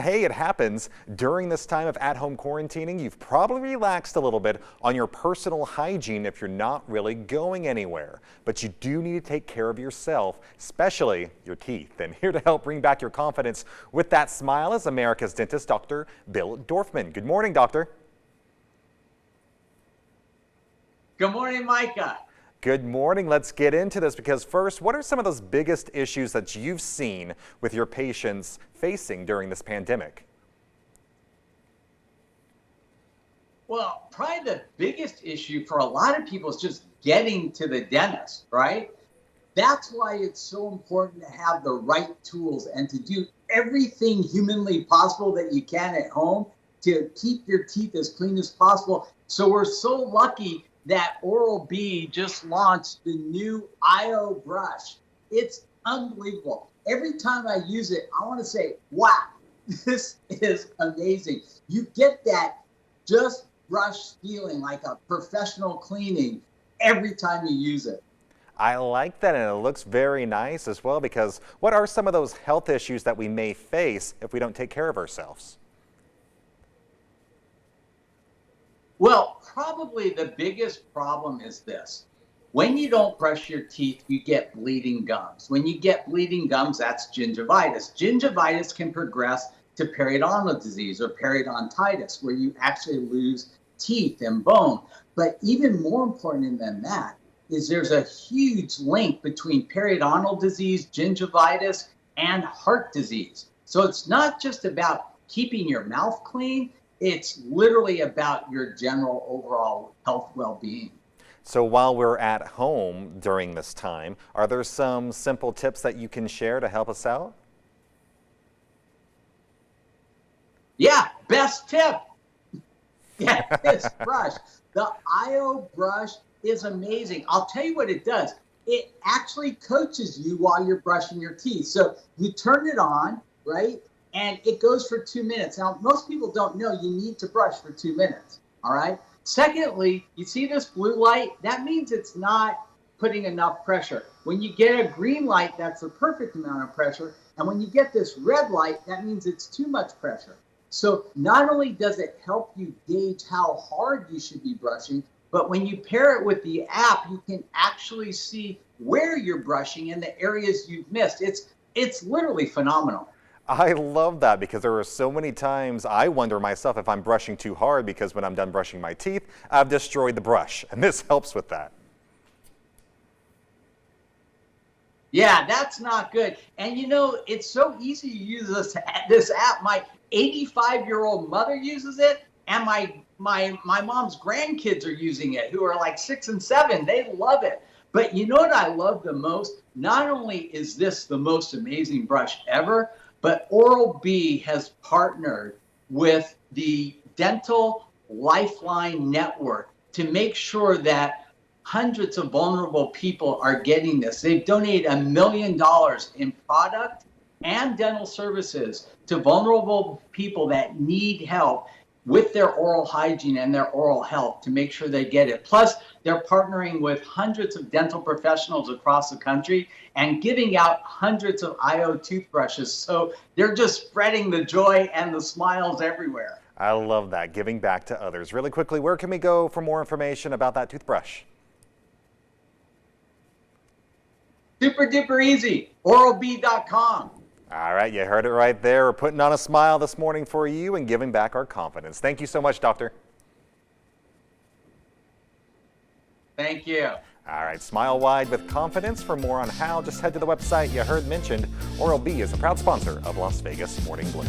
Hey, it happens during this time of at-home quarantining. You've probably relaxed a little bit on your personal hygiene if you're not really going anywhere. But you do need to take care of yourself, especially your teeth. And here to help bring back your confidence with that smile is America's dentist, Dr. Bill Dorfman. Good morning, doctor. Good morning, Micah. Good morning. Let's get into this because first, what are some of those biggest issues that you've seen with your patients facing during this pandemic? Well, probably the biggest issue for a lot of people is just getting to the dentist, right? That's why it's so important to have the right tools and to do everything humanly possible that you can at home to keep your teeth as clean as possible. So we're so lucky that Oral-B just launched the new IO brush. It's unbelievable. Every time I use it, I want to say, wow, this is amazing. You get that just brush feeling like a professional cleaning every time you use it. I like that, and it looks very nice as well, because what are some of those health issues that we may face if we don't take care of ourselves? Well, probably the biggest problem is this. When you don't brush your teeth, you get bleeding gums. When you get bleeding gums, that's gingivitis. Gingivitis can progress to periodontal disease or periodontitis, where you actually lose teeth and bone. But even more important than that is there's a huge link between periodontal disease, gingivitis, and heart disease. So it's not just about keeping your mouth clean, it's literally about your general overall health well-being. So while we're at home during this time, are there some simple tips that you can share to help us out? Yeah, best tip. Yeah, this brush. The IO brush is amazing. I'll tell you what it does. It actually coaches you while you're brushing your teeth. So you turn it on, right? And it goes for 2 minutes. Now, most people don't know you need to brush for 2 minutes, all right? Secondly, you see this blue light? That means it's not putting enough pressure. When you get a green light, that's the perfect amount of pressure. And when you get this red light, that means it's too much pressure. So not only does it help you gauge how hard you should be brushing, but when you pair it with the app, you can actually see where you're brushing and the areas you've missed. It's literally phenomenal. I love that, because there are so many times I wonder myself if I'm brushing too hard, because when I'm done brushing my teeth, I've destroyed the brush, and this helps with that. Yeah, that's not good. And you know, it's so easy to use this app. My 85-year-old mother uses it, and my mom's grandkids are using it, who are like 6 and 7. They love it. But you know what I love the most? Not only is this the most amazing brush ever, but Oral-B has partnered with the Dental Lifeline Network to make sure that hundreds of vulnerable people are getting this. They've donated $1 million in product and dental services to vulnerable people that need help with their oral hygiene and their oral health to make sure they get it. Plus, they're partnering with hundreds of dental professionals across the country and giving out hundreds of IO toothbrushes. So they're just spreading the joy and the smiles everywhere. I love that, giving back to others. Really quickly, where can we go for more information about that toothbrush? Super duper easy, oralb.com. All right, you heard it right there. We're putting on a smile this morning for you and giving back our confidence. Thank you so much, doctor. Thank you. All right, smile wide with confidence. For more on how, just head to the website you heard mentioned. Oral-B is a proud sponsor of Las Vegas Morning Blue.